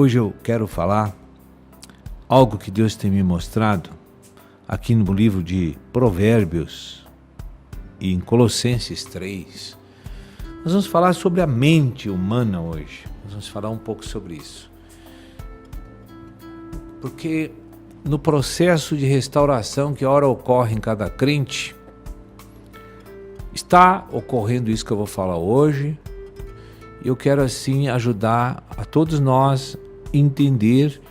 Hoje eu quero falar algo que Deus tem me mostrado aqui no livro de Provérbios e em Colossenses 3. Nós vamos falar sobre a mente humana hoje. Nós vamos falar um pouco sobre isso. Porque no processo de restauração que ora ocorre em cada crente, está ocorrendo isso que eu vou falar hoje. E eu quero assim ajudar a todos nós a entender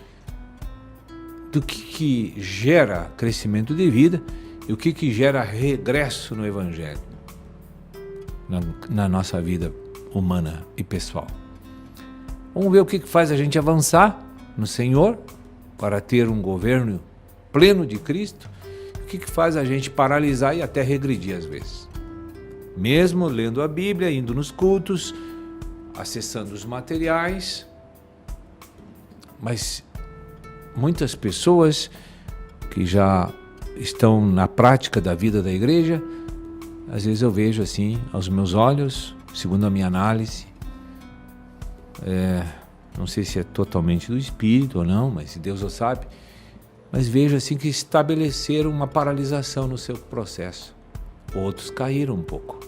do que gera crescimento de vida e o que gera regresso no Evangelho, na nossa vida humana e pessoal. Vamos ver o que faz a gente avançar no Senhor para ter um governo pleno de Cristo, o que faz a gente paralisar e até regredir às vezes. Mesmo lendo a Bíblia, indo nos cultos, acessando os materiais, mas muitas pessoas que já estão na prática da vida da igreja, às vezes eu vejo assim, aos meus olhos, segundo a minha análise, não sei se é totalmente do Espírito ou não, mas se Deus o sabe, mas vejo assim que estabeleceram uma paralisação no seu processo. Outros caíram um pouco.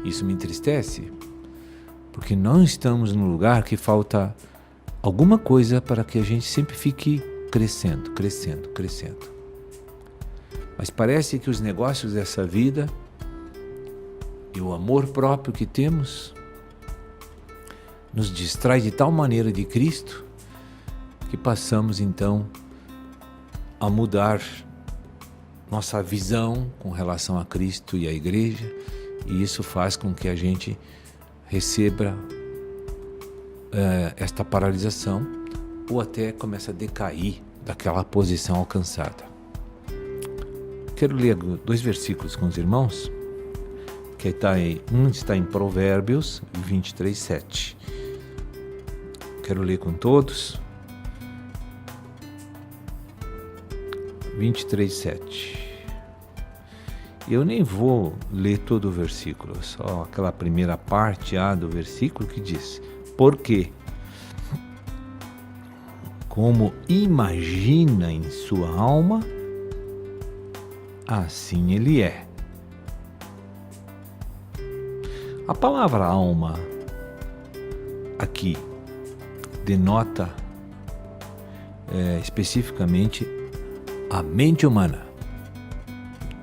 Isso me entristece, porque não estamos num lugar que falta alguma coisa para que a gente sempre fique crescendo. Mas parece que os negócios dessa vida e o amor próprio que temos nos distrai de tal maneira de Cristo que passamos então a mudar nossa visão com relação a Cristo e a igreja, e isso faz com que a gente receba esta paralisação ou até comece a decair daquela posição alcançada. Quero ler 2 versículos com os irmãos, que um está em Provérbios 23:7. Quero ler com todos. 23:7. Eu nem vou ler todo o versículo, só aquela primeira parte do versículo que diz: porque como imagina em sua alma, assim ele é. A palavra alma aqui denota especificamente a mente humana.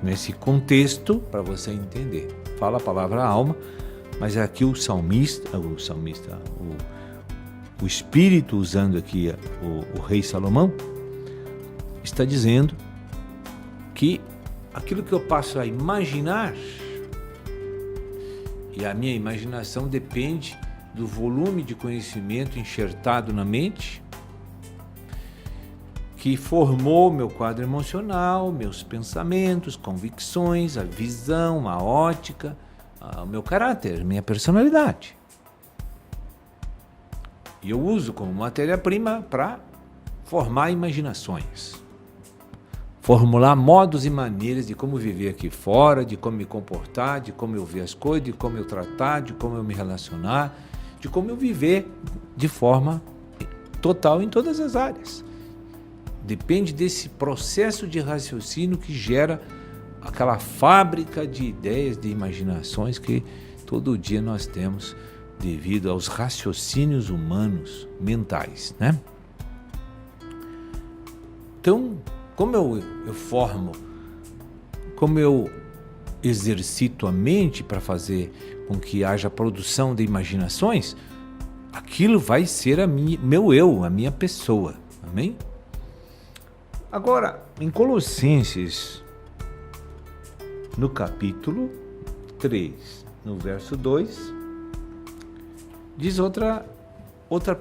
Nesse contexto, para você entender, fala a palavra alma, mas aqui o Espírito, usando aqui o rei Salomão, está dizendo que aquilo que eu passo a imaginar, e a minha imaginação depende do volume de conhecimento enxertado na mente, que formou meu quadro emocional, meus pensamentos, convicções, a visão, a ótica, o meu caráter, minha personalidade. E eu uso como matéria-prima para formar imaginações, formular modos e maneiras de como viver aqui fora, de como me comportar, de como eu ver as coisas, de como eu tratar, de como eu me relacionar, de como eu viver de forma total em todas as áreas. Depende desse processo de raciocínio que gera aquela fábrica de ideias, de imaginações que todo dia nós temos devido aos raciocínios humanos, mentais, né? Então, como eu formo, como eu exercito a mente para fazer com que haja produção de imaginações, aquilo vai ser meu eu, a minha pessoa, amém? Agora, em Colossenses, no capítulo 3, no verso 2, diz outra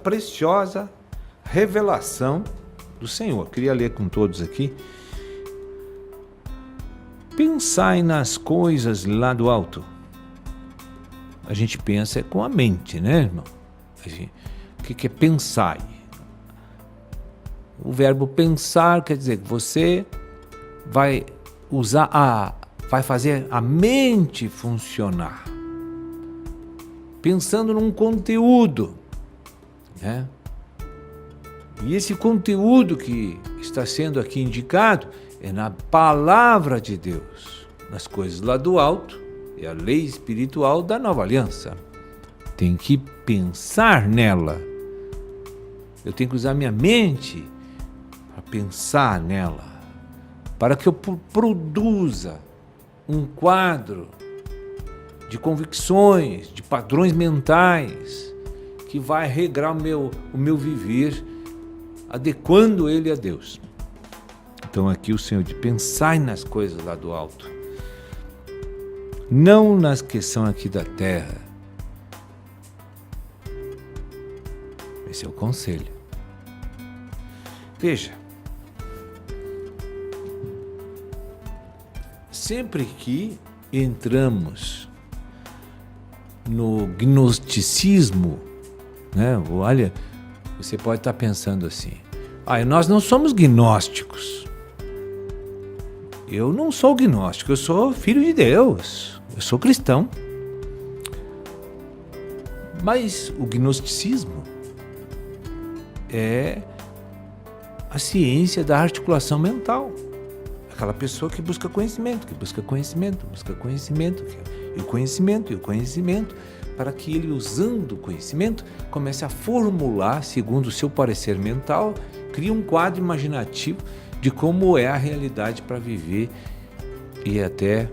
preciosa revelação do Senhor. Queria ler com todos aqui. Pensai nas coisas lá do alto. A gente pensa com a mente, né, irmão? O que é pensar? O verbo pensar quer dizer que você vai vai fazer a mente funcionar, pensando num conteúdo, né? E esse conteúdo que está sendo aqui indicado é na palavra de Deus, nas coisas lá do alto, é a lei espiritual da nova aliança. Tem que pensar nela. Eu tenho que usar minha mente para pensar nela, para que eu produza um quadro de convicções, de padrões mentais, que vai regrar o meu viver, adequando ele a Deus. Então aqui o Senhor diz, pensai nas coisas lá do alto, não nas que são aqui da terra. Esse é o conselho. Veja, sempre que entramos no gnosticismo, né? Olha, você pode estar pensando assim, nós não somos gnósticos. Eu não sou gnóstico, eu sou filho de Deus, eu sou cristão. Mas o gnosticismo é a ciência da articulação mental. Aquela pessoa que busca conhecimento, e o conhecimento, para que ele, usando o conhecimento, comece a formular, segundo o seu parecer mental, cria um quadro imaginativo de como é a realidade para viver e até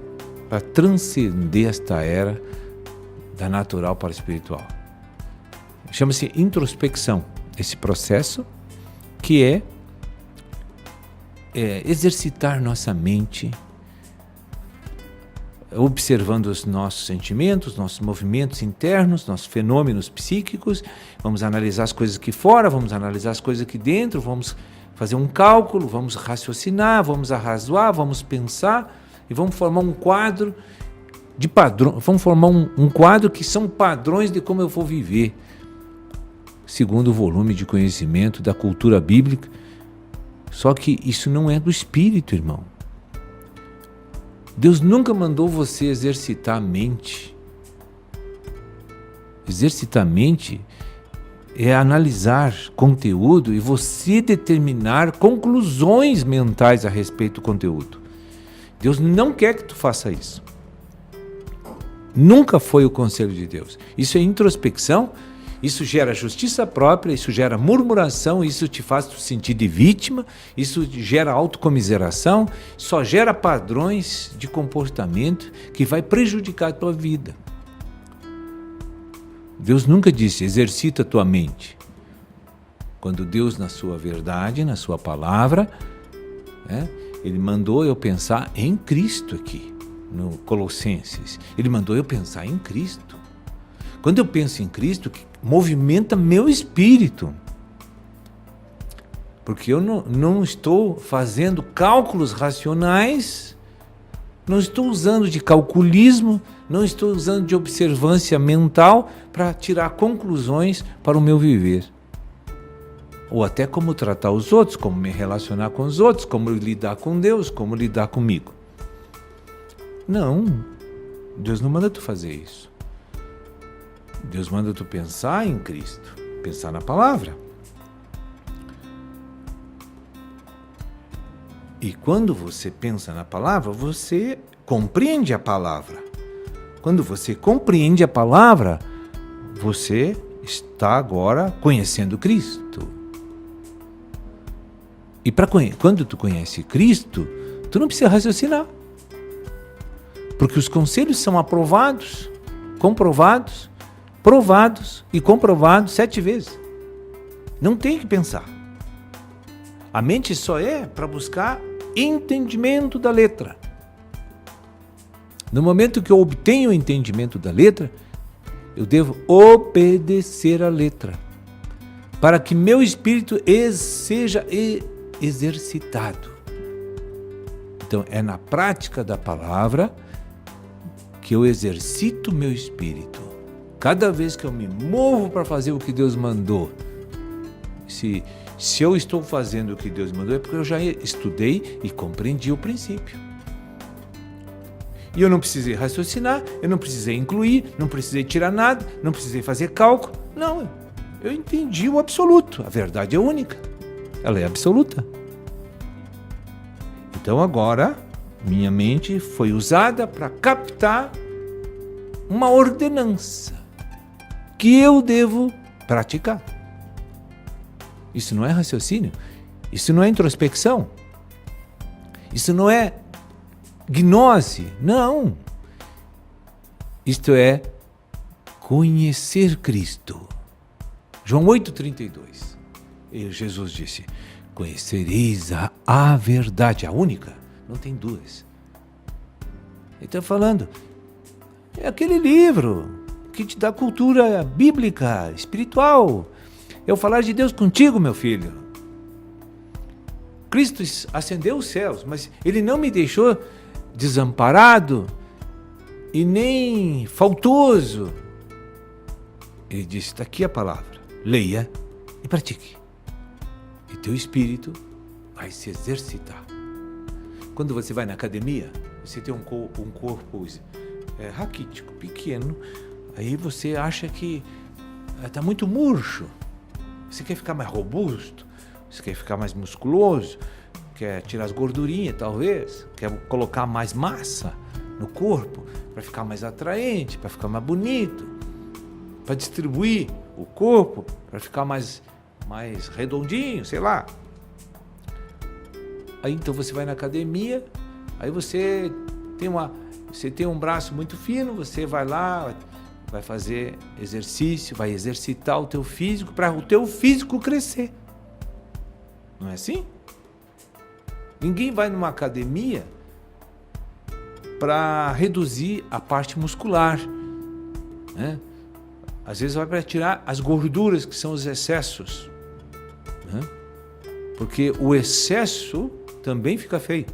para transcender esta era da natural para a espiritual. Chama-se introspecção, esse processo que é exercitar nossa mente, observando os nossos sentimentos, nossos movimentos internos, nossos fenômenos psíquicos. Vamos analisar as coisas aqui fora, vamos analisar as coisas aqui dentro, vamos fazer um cálculo, vamos raciocinar, vamos arrazoar, vamos pensar e vamos formar um quadro de padrão, vamos formar um quadro que são padrões de como eu vou viver, segundo o volume de conhecimento da cultura bíblica. Só que isso não é do espírito, irmão. Deus nunca mandou você exercitar a mente. Exercitar a mente é analisar conteúdo e você determinar conclusões mentais a respeito do conteúdo. Deus não quer que tu faça isso. Nunca foi o conselho de Deus. Isso é introspecção. Isso gera justiça própria, isso gera murmuração, isso te faz te sentir de vítima, isso gera autocomiseração, só gera padrões de comportamento que vai prejudicar a tua vida. Deus nunca disse, exercita a tua mente. Quando Deus, na sua verdade, na sua palavra, Ele mandou eu pensar em Cristo aqui, no Colossenses. Ele mandou eu pensar em Cristo. Quando eu penso em Cristo, movimenta meu espírito. Porque eu não estou fazendo cálculos racionais, não estou usando de calculismo, não estou usando de observância mental para tirar conclusões para o meu viver. Ou até como tratar os outros, como me relacionar com os outros, como lidar com Deus, como lidar comigo. Não, Deus não manda tu fazer isso. Deus manda tu pensar em Cristo, pensar na palavra. E quando você pensa na palavra, você compreende a palavra. Quando você compreende a palavra, você está agora conhecendo Cristo. E quando tu conhece Cristo, tu não precisa raciocinar. Porque os conselhos são aprovados, comprovados, provados e comprovados 7 vezes. Não tem que pensar. A mente só é para buscar entendimento da letra. No momento que eu obtenho o entendimento da letra, eu devo obedecer a letra, para que meu espírito seja exercitado. Então, é na prática da palavra que eu exercito meu espírito. Cada vez que eu me movo para fazer o que Deus mandou, se eu estou fazendo o que Deus mandou, é porque eu já estudei e compreendi o princípio. E eu não precisei raciocinar, eu não precisei incluir, não precisei tirar nada, não precisei fazer cálculo. Não, eu entendi o absoluto. A verdade é única. ela é absoluta. Então agora, minha mente foi usada para captar uma ordenança que eu devo praticar. Isso não é raciocínio, isso não é introspecção, isso não é gnose, não. Isto é conhecer Cristo. João 8,32. E Jesus disse: conhecereis a verdade, a única, não tem duas. Ele está falando, é aquele livro que te dá cultura bíblica, espiritual. Eu falar de Deus contigo, meu filho. Cristo ascendeu os céus, mas Ele não me deixou desamparado e nem faltoso. Ele disse, está aqui a palavra, leia e pratique. E teu espírito vai se exercitar. Quando você vai na academia, você tem um corpo raquítico, pequeno, aí você acha que está muito murcho. Você quer ficar mais robusto, você quer ficar mais musculoso, quer tirar as gordurinhas talvez, quer colocar mais massa no corpo para ficar mais atraente, para ficar mais bonito, para distribuir o corpo, para ficar mais redondinho, sei lá. Aí então você vai na academia, aí você tem um braço muito fino, você vai lá, vai fazer exercício, vai exercitar o teu físico para o teu físico crescer. Não é assim? Ninguém vai numa academia para reduzir a parte muscular, né? Às vezes vai para tirar as gorduras, que são os excessos, né? Porque o excesso também fica feio.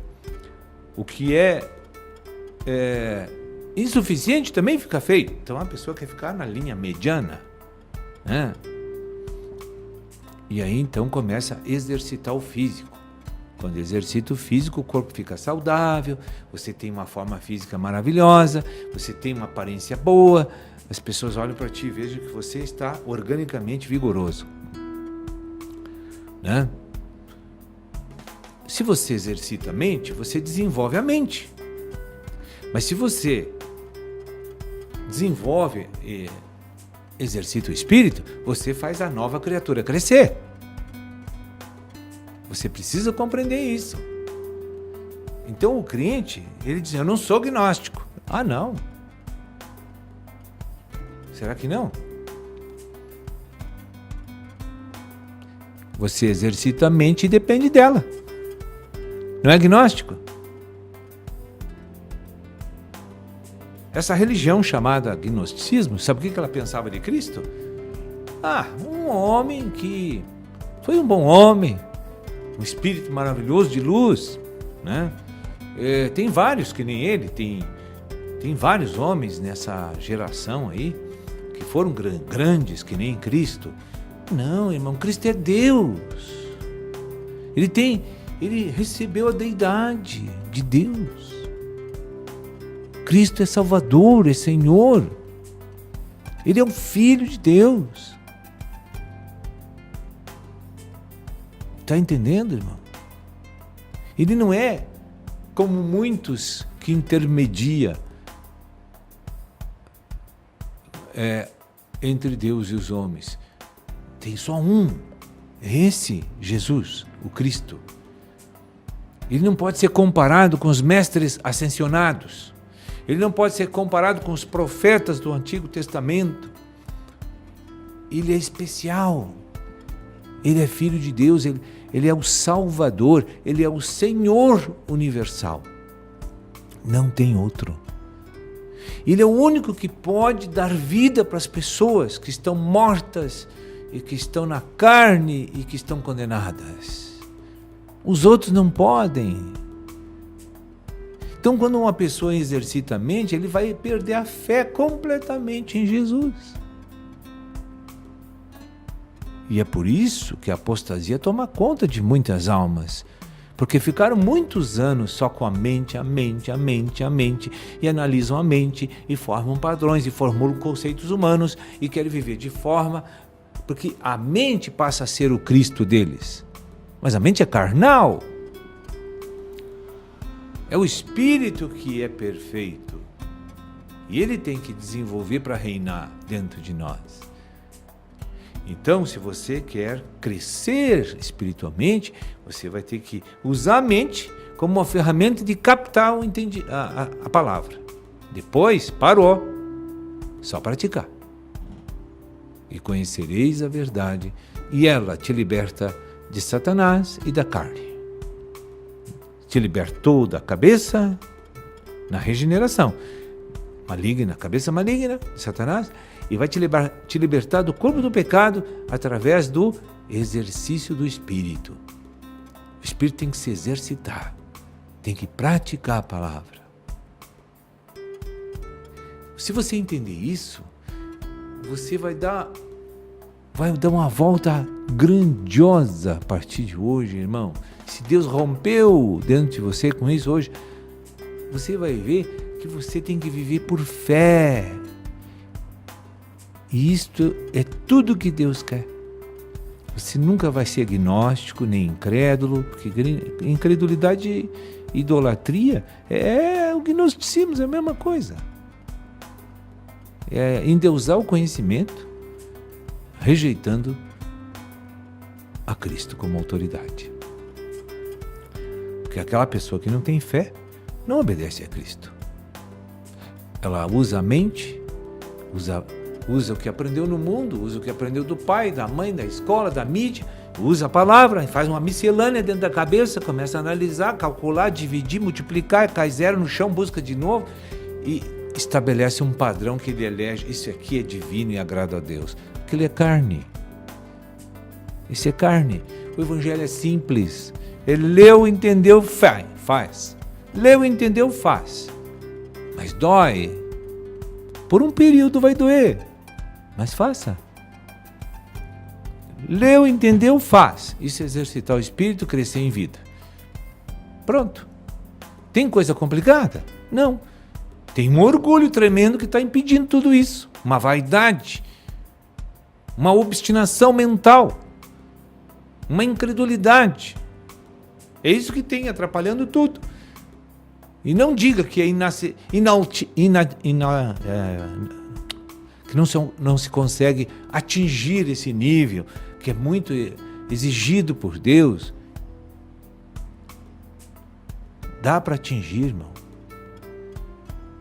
O que é insuficiente também fica feio. Então a pessoa quer ficar na linha mediana, né? E aí então começa a exercitar o físico. Quando exercita o físico, o corpo fica saudável, você tem uma forma física maravilhosa, você tem uma aparência boa, as pessoas olham para ti e vejam que você está organicamente vigoroso, né? Se você exercita a mente, você desenvolve a mente. Mas se você desenvolve e exercita o espírito, você faz a nova criatura crescer. Você precisa compreender isso. Então o crente, ele diz, eu não sou gnóstico. Ah, não. Será que não? Você exercita a mente e depende dela. Não é gnóstico? Essa religião chamada gnosticismo, sabe o que ela pensava de Cristo? Um homem que foi um bom homem, um espírito maravilhoso de luz, né? Tem vários que nem ele, tem vários homens nessa geração aí que foram grandes que nem Cristo. Não, irmão, Cristo é Deus. Ele recebeu a deidade de Deus. Cristo é Salvador, é Senhor. Ele é o Filho de Deus. Está entendendo, irmão? Ele não é como muitos que intermedia entre Deus e os homens. Tem só um, esse Jesus, o Cristo. Ele não pode ser comparado com os mestres ascensionados. Ele não pode ser comparado com os profetas do Antigo Testamento. Ele é especial. Ele é Filho de Deus, ele é o Salvador, ele é o Senhor universal. Não tem outro. Ele é o único que pode dar vida para as pessoas que estão mortas e que estão na carne e que estão condenadas. Os outros não podem. Então, quando uma pessoa exercita a mente, ele vai perder a fé completamente em Jesus. E é por isso que a apostasia toma conta de muitas almas. Porque ficaram muitos anos só com a mente, e analisam a mente, e formam padrões, e formulam conceitos humanos, e querem viver de forma... Porque a mente passa a ser o Cristo deles. Mas a mente é carnal. É o espírito que é perfeito. E ele tem que desenvolver para reinar dentro de nós. Então, se você quer crescer espiritualmente, você vai ter que usar a mente como uma ferramenta de captar a palavra. Depois, parou. Só praticar. E conhecereis a verdade, e ela te liberta de Satanás e da carne. Te libertou da cabeça na regeneração maligna, cabeça maligna de Satanás, e vai te libertar do corpo do pecado através do exercício do Espírito. O Espírito tem que se exercitar, tem que praticar a palavra. Se você entender isso, você vai dar uma volta grandiosa a partir de hoje, irmão. Se Deus rompeu dentro de você com isso hoje, você vai ver que você tem que viver por fé. E isto é tudo que Deus quer. Você nunca vai ser agnóstico, nem incrédulo, porque incredulidade e idolatria é o gnosticismo, é a mesma coisa. É endeusar o conhecimento, rejeitando a Cristo como autoridade. Porque aquela pessoa que não tem fé não obedece a Cristo. Ela usa a mente, usa o que aprendeu no mundo, usa o que aprendeu do pai, da mãe, da escola, da mídia, usa a palavra, faz uma miscelânea dentro da cabeça, começa a analisar, calcular, dividir, multiplicar, cai zero no chão, busca de novo e estabelece um padrão que ele elege. Isso aqui é divino e agrada a Deus. Aquilo é carne. Isso é carne. O evangelho é simples. Ele leu, entendeu, faz. Leu, entendeu, faz. Mas dói. Por um período vai doer. Mas faça. Leu, entendeu, faz. Isso é exercitar o espírito, crescer em vida. Pronto. Tem coisa complicada? Não. Tem um orgulho tremendo que está impedindo tudo isso. Uma vaidade. Uma obstinação mental. Uma incredulidade. É isso que tem atrapalhando tudo. E não diga que é que não se consegue atingir esse nível, que é muito exigido por Deus. Dá para atingir, irmão.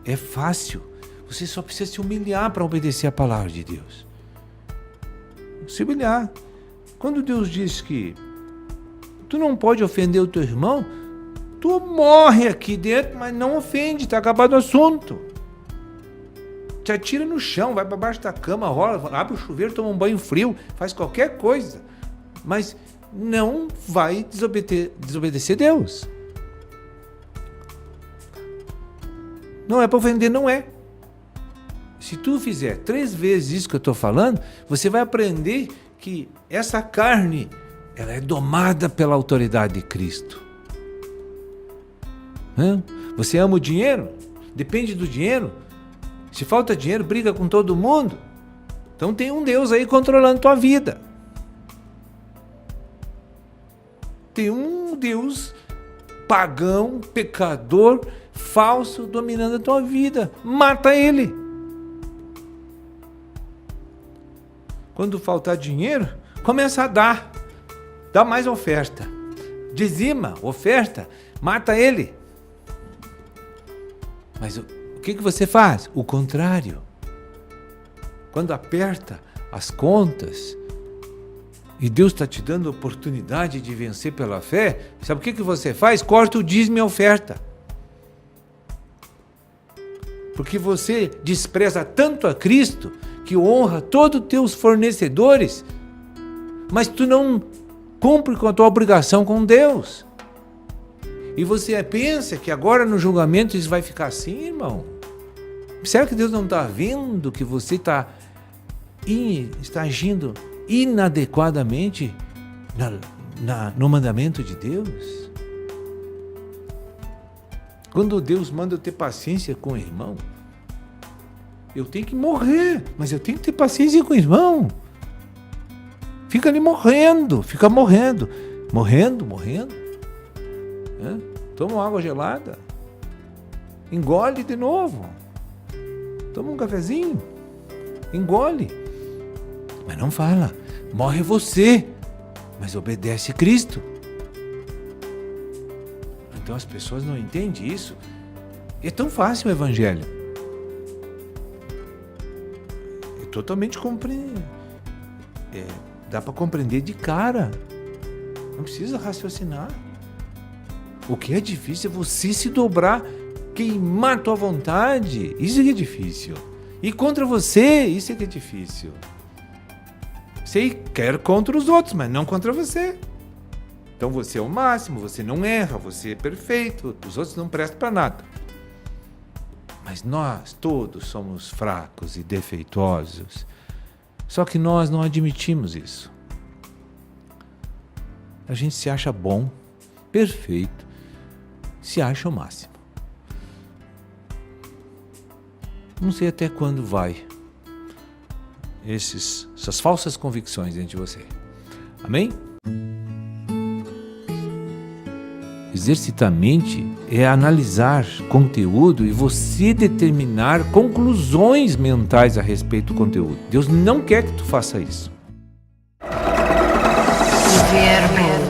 É fácil. Você só precisa se humilhar para obedecer a palavra de Deus. Se humilhar. Quando Deus diz que tu não pode ofender o teu irmão, tu morre aqui dentro, mas não ofende, está acabado o assunto. Te atira no chão, vai para baixo da cama, rola, abre o chuveiro, toma um banho frio, faz qualquer coisa, mas não vai desobedecer Deus. Não é para ofender, não é. Se tu fizer 3 vezes isso que eu estou falando, você vai aprender que essa carne, ela é domada pela autoridade de Cristo. Você ama o dinheiro? Depende do dinheiro? Se falta dinheiro, briga com todo mundo? Então tem um Deus aí controlando tua vida. Tem um Deus pagão, pecador, falso, dominando a tua vida. Mata ele. Quando faltar dinheiro, começa a dar. Dá mais oferta. Dizima, oferta, mata ele. Mas o que você faz? O contrário. Quando aperta as contas e Deus está te dando a oportunidade de vencer pela fé, sabe o que você faz? Corta o dízimo e a oferta. Porque você despreza tanto a Cristo que honra todos os teus fornecedores, mas tu não cumpre com a tua obrigação com Deus. E você pensa que agora no julgamento isso vai ficar assim, irmão? Será que Deus não está vendo que você está agindo inadequadamente no mandamento de Deus? Quando Deus manda eu ter paciência com o irmão, eu tenho que morrer, mas eu tenho que ter paciência com o irmão. Fica ali morrendo, fica morrendo. morrendo. Toma uma água gelada. Engole de novo. Toma um cafezinho. Engole. Mas não fala. Morre você, mas obedece Cristo. Então as pessoas não entendem isso. É tão fácil o evangelho. É totalmente compreensível. Dá para compreender de cara. Não precisa raciocinar. O que é difícil é você se dobrar, queimar a tua vontade. Isso que é difícil. E contra você, isso que é difícil. Você quer contra os outros, mas não contra você. Então você é o máximo, você não erra, você é perfeito, os outros não prestam para nada. Mas nós todos somos fracos e defeituosos. Só que nós não admitimos isso. A gente se acha bom, perfeito, se acha o máximo. Não sei até quando vai essas falsas convicções dentro de você. Amém? Exercitar a mente é analisar conteúdo e você determinar conclusões mentais a respeito do conteúdo. Deus não quer que tu faça isso. Verbo.